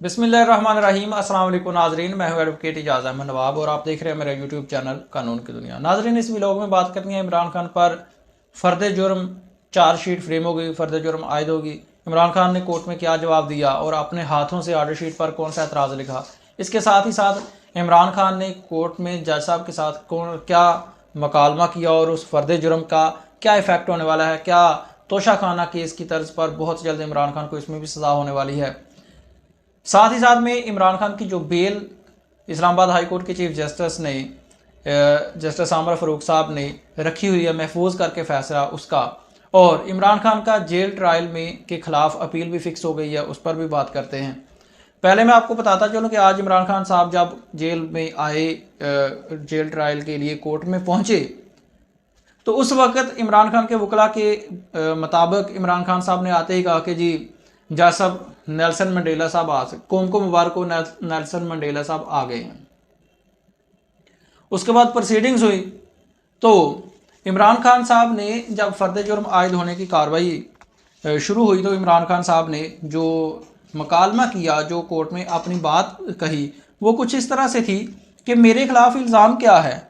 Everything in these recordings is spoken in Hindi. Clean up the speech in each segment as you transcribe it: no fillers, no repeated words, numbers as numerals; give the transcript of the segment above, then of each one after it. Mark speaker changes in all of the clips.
Speaker 1: बिस्मिल्लाहिर्रहमानिर्रहीम। अस्सलाम वालेकुम नाजरीन, मैं हूं एडवोकेट इजाज़ अहमद नवाब और आप देख रहे हैं मेरा यूट्यूब चैनल कानून की दुनिया। नाजरीन, इस व्लॉग में बात करनी है इमरान खान पर फ़र्द जुर्म चार्जशीट फ्रेम हो गई, फ़र्द जुर्म आयद होगी। इमरान खान ने कोर्ट में क्या जवाब दिया और अपने हाथों से ऑर्डर शीट पर कौन सा एतराज़ लिखा। इसके साथ ही साथ इमरान खान ने कोर्ट में जज साहब के साथ कौन क्या मकालमा किया और उस फ़र्द जुर्म का क्या इफ़ेक्ट होने वाला है। क्या तोशाखाना केस की तर्ज पर बहुत जल्द इमरान खान को इसमें भी सज़ा होने वाली है। साथ ही साथ में इमरान खान की जो बेल इस्लामाबाद हाई कोर्ट के चीफ जस्टिस ने जस्टिस आमर फ़ारूक साहब ने रखी हुई है महफूज करके फैसला उसका, और इमरान खान का जेल ट्रायल में के खिलाफ अपील भी फिक्स हो गई है, उस पर भी बात करते हैं। पहले मैं आपको बताता चलूँ कि आज इमरान खान साहब जब जेल में आए, जेल ट्रायल के लिए कोर्ट में पहुँचे, तो उस वक़्त इमरान खान के वकला के मुताबिक इमरान खान साहब ने आते ही कहा कि जी जज साहब नेल्सन मंडेला साहब आ सकते, कौम को मुबारक हो, नेल्सन मंडेला साहब आ गए हैं। उसके बाद प्रोसीडिंग्स हुई तो इमरान खान साहब ने जब फ़र्द जुर्म आयद होने की कार्रवाई शुरू हुई तो इमरान खान साहब ने जो मकालमा किया, जो कोर्ट में अपनी बात कही, वो कुछ इस तरह से थी कि मेरे खिलाफ इल्ज़ाम क्या है,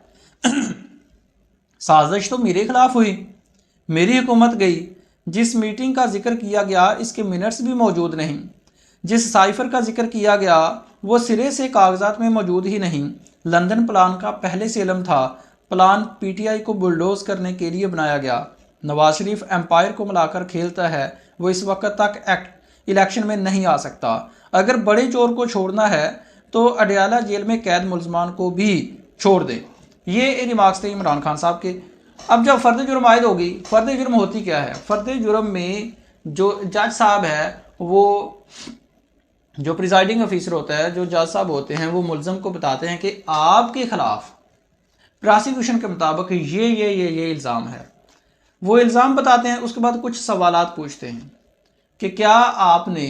Speaker 1: साजिश तो मेरे खिलाफ हुई, मेरी हुकूमत गई, जिस मीटिंग का जिक्र किया गया इसके मिनट्स भी मौजूद नहीं, जिस साइफर का जिक्र किया गया वो सिरे से कागजात में मौजूद ही नहीं। लंदन प्लान का पहले से इल्म था, प्लान पीटीआई को बुलडोज करने के लिए बनाया गया। नवाज शरीफ एम्पायर को मिलाकर खेलता है, वो इस वक्त तक इलेक्शन में नहीं आ सकता। अगर बड़े चोर को छोड़ना है तो अडयाला जेल में कैद मुलजमान को भी छोड़ दे। ये रिमार्क्स थे इमरान खान साहब के। अब जब फ़र्द जुर्म आयद होगी, फ़र्द जुर्म होती क्या है? फ़र्द जुर्म में जो जज साहब है, वो जो प्रिजाइडिंग ऑफिसर होता है, जो जज साहब होते हैं, वो मुलजम को बताते हैं कि आपके खिलाफ प्रोसिक्यूशन के मुताबिक ये इल्ज़ाम है। वो इल्ज़ाम बताते हैं, उसके बाद कुछ सवालात पूछते हैं कि क्या आपने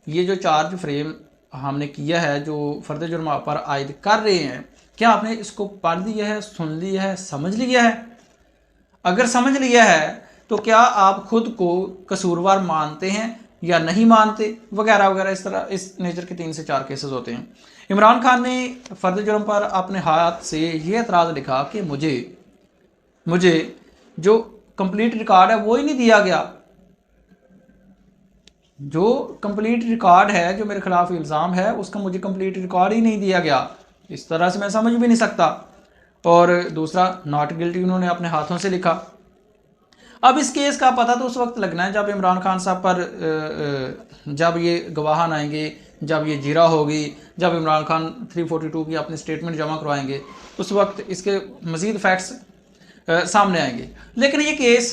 Speaker 1: ये जो चार्ज फ्रेम हमने किया है, जो फ़र्द जुर्म पर आयद कर रहे हैं, क्या आपने इसको पढ़ लिया है, सुन लिया है, समझ लिया है? अगर समझ लिया है तो क्या आप खुद को कसूरवार मानते हैं या नहीं मानते, वगैरह वगैरह। इस तरह इस नेचर के 3 से 4 केसेस होते हैं। इमरान खान ने फ़र्द जुर्म पर अपने हाथ से ये एतराज़ लिखा कि मुझे जो कंप्लीट रिकॉर्ड है वो ही नहीं दिया गया, जो कंप्लीट रिकॉर्ड है, जो मेरे खिलाफ इल्ज़ाम है उसका मुझे कंप्लीट रिकॉर्ड ही नहीं दिया गया, इस तरह से मैं समझ भी नहीं सकता। और दूसरा, नॉट गिल्टी उन्होंने अपने हाथों से लिखा। अब इस केस का पता तो उस वक्त लगना है जब इमरान खान साहब पर जब ये गवाहान आएंगे, जब ये जीरा होगी, जब इमरान खान 342 की अपनी स्टेटमेंट जमा करवाएंगे, उस वक्त इसके मज़ीद फैक्ट्स सामने आएंगे। लेकिन ये केस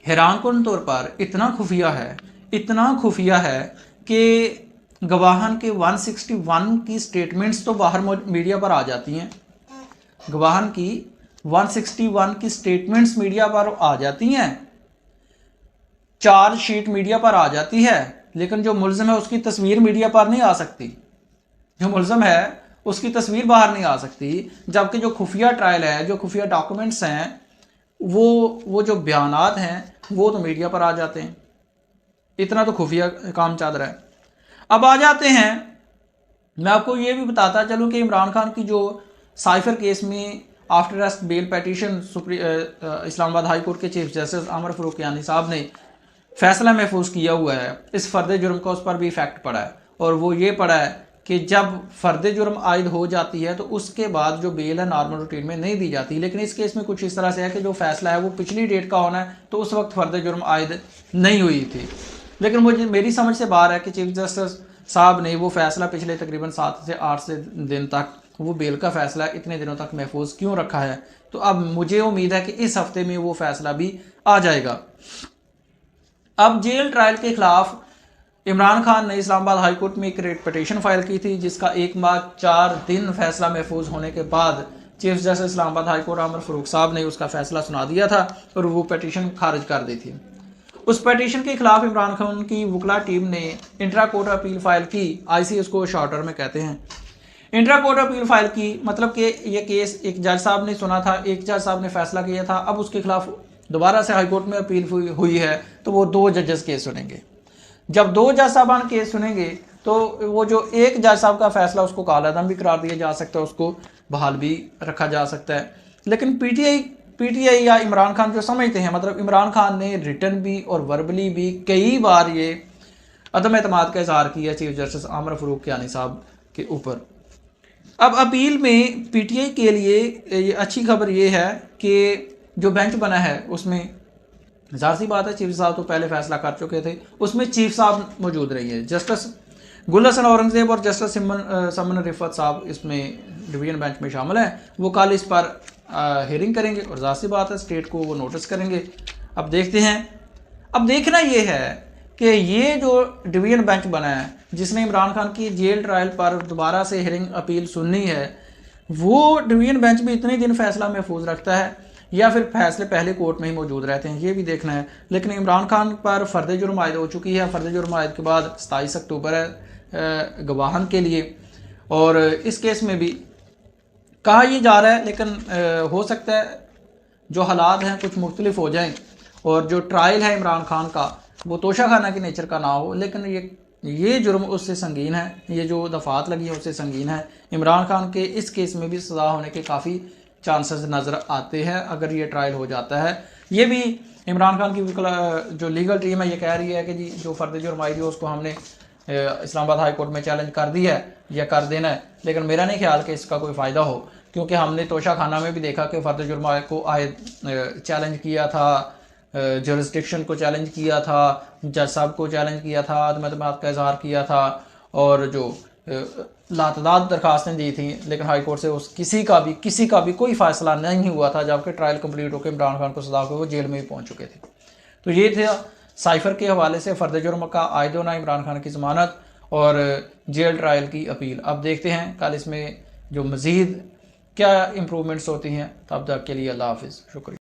Speaker 1: हैरानकुन तौर पर इतना खुफिया है कि गवाहान के 161 की स्टेटमेंट्स तो बाहर मीडिया पर आ जाती हैं। गवाहान की 161 की स्टेटमेंट्स मीडिया पर आ जाती हैं, चार्ज शीट मीडिया पर आ जाती है, लेकिन जो मुल्ज़िम है उसकी तस्वीर मीडिया पर नहीं आ सकती। जो मुल्ज़िम है उसकी तस्वीर बाहर नहीं आ सकती, जबकि जो खुफिया ट्रायल है, जो खुफिया डॉक्यूमेंट्स हैं, वो जो बयानात हैं वो तो मीडिया पर आ जाते हैं। इतना तो खुफिया काम चल रहा है। अब आ जाते हैं, मैं आपको ये भी बताता चलूँ कि इमरान खान की जो साइफर केस में after arrest bell petition Islamabad high court के चीफ जस्टिस आमर फ़ारूक साहब ने फैसला महफूज किया हुआ है, इस फ़र्द जुर्म का उस पर भी इफेक्ट पड़ा है। और वो ये पड़ा है कि जब फ़र्द जुर्म आयद हो जाती है तो उसके बाद जो बेल है नॉर्मल रूटीन में नहीं दी जाती। लेकिन इस केस में कुछ इस तरह से है कि जो फैसला है वो पिछली डेट का होना है, तो उस वक्त फ़र्द जुर्म आयद नहीं हुई थी। लेकिन मेरी समझ से बाहर है कि चीफ जस्टिस साहब ने वो फैसला पिछले तकरीबन 7 से 8 दिन तक, वो बेल का फैसला इतने दिनों तक महफूज क्यों रखा है। तो अब मुझे उम्मीद है कि इस हफ्ते में वो फैसला भी आ जाएगा। अब जेल ट्रायल के खिलाफ इमरान खान ने इस्लामाबाद हाई कोर्ट में एक रेट पटिशन फाइल की थी, जिसका 1 माह 4 दिन फैसला महफूज होने के बाद chief justice Islamabad high court आमर फ़ारूक साहब ने उसका फैसला सुना दिया था और वो पटिशन खारिज कर दी थी। उस पटिशन के खिलाफ इमरान खान की वकला टीम ने इंट्रा कोर्ट अपील फाइल की, ICS को शॉर्ट टर्म में कहते हैं। इंट्रा कोर्ट अपील फाइल की मतलब कि ये केस एक जज साहब ने सुना था, एक जज साहब ने फैसला किया था, अब उसके खिलाफ दोबारा से हाई कोर्ट में अपील हुई है, तो वो 2 जजेस केस सुनेंगे। जब 2 जज साहबान केस सुनेंगे तो वो जो एक जज साहब का फैसला उसको कालादम भी करार दिया जा सकता है, उसको बहाल भी रखा जा सकता है। लेकिन पीटीआई या इमरान खान जो समझते हैं, मतलब इमरान खान ने रिटर्न भी और वर्बली भी कई बार ये अदम एतमाद का इजहार किया चीफ जस्टिस आमर फरूक कियानी साहब के ऊपर। अब अपील में पीटीआई के लिए ये अच्छी खबर ये है कि जो बेंच बना है उसमें ज़ाहिर सी बात है चीफ साहब तो पहले फैसला कर चुके थे, उसमें चीफ साहब मौजूद रही है। जस्टिस गुल हसन औरंगजेब और जस्टिस समन रिफत साहब इसमें डिवीजन बेंच में शामिल हैं। वो कल इस पर हियरिंग करेंगे और ज़ाहिर सी बात है स्टेट को वो नोटिस करेंगे। अब देखते हैं। अब देखना ये है कि ये जो डिवीजन बेंच बना है जिसने इमरान खान की जेल ट्रायल पर दोबारा से हियरिंग अपील सुननी है, वो डिवीजन बेंच भी इतने दिन फैसला महफूज रखता है या फिर फैसले पहले कोर्ट में ही मौजूद रहते हैं, ये भी देखना है। लेकिन इमरान खान पर फ़र्द जुर्म आयद हो चुकी है। फ़र्द जुर्म आयद के बाद 27 अक्टूबर है गवाहन के लिए, और इस केस में भी कहा यह जा रहा है, लेकिन हो सकता है जो हालात हैं कुछ मुख्तलिफ हो जाएं और जो ट्रायल है इमरान खान का वो तोशाखाना की नेचर का ना हो, लेकिन ये जुर्म उससे संगीन है, ये जो दफ़ात लगी है उससे संगीन है। इमरान खान के इस केस में भी सज़ा होने के काफ़ी चांसेस नज़र आते हैं अगर ये ट्रायल हो जाता है। ये भी इमरान खान की जो लीगल टीम है ये कह रही है कि जी जो फ़र्द जुर्म आई है उसको हमने इस्लामाबाद हाई कोर्ट में चैलेंज कर दिया है या कर देना है, लेकिन मेरा नहीं ख्याल कि इसका कोई फ़ायदा हो, क्योंकि हमने तोशाखाना में भी देखा कि फ़र्द जुर्म को चैलेंज किया था, जुरिस्डिक्शन को चैलेंज किया था, जज साहब को चैलेंज किया था, अदम एतमाद का इजहार किया था और जो लातदाद दरखास्तें दी थी, लेकिन हाई कोर्ट से उस किसी का भी कोई फ़ैसला नहीं हुआ था, जबकि ट्रायल कंप्लीट होकर इमरान खान को सजा को वो जेल में भी पहुंच चुके थे। तो ये थे साइफ़र के हवाले से फ़र्द जुर्म का आयद होना, इमरान खान की ज़मानत और जेल ट्रायल की अपील। अब देखते हैं कल इसमें जो मज़ीद क्या इम्प्रूवमेंट्स होती हैं। तब तक के लिए अल्लाह हाफ़िज़, शुक्रिया।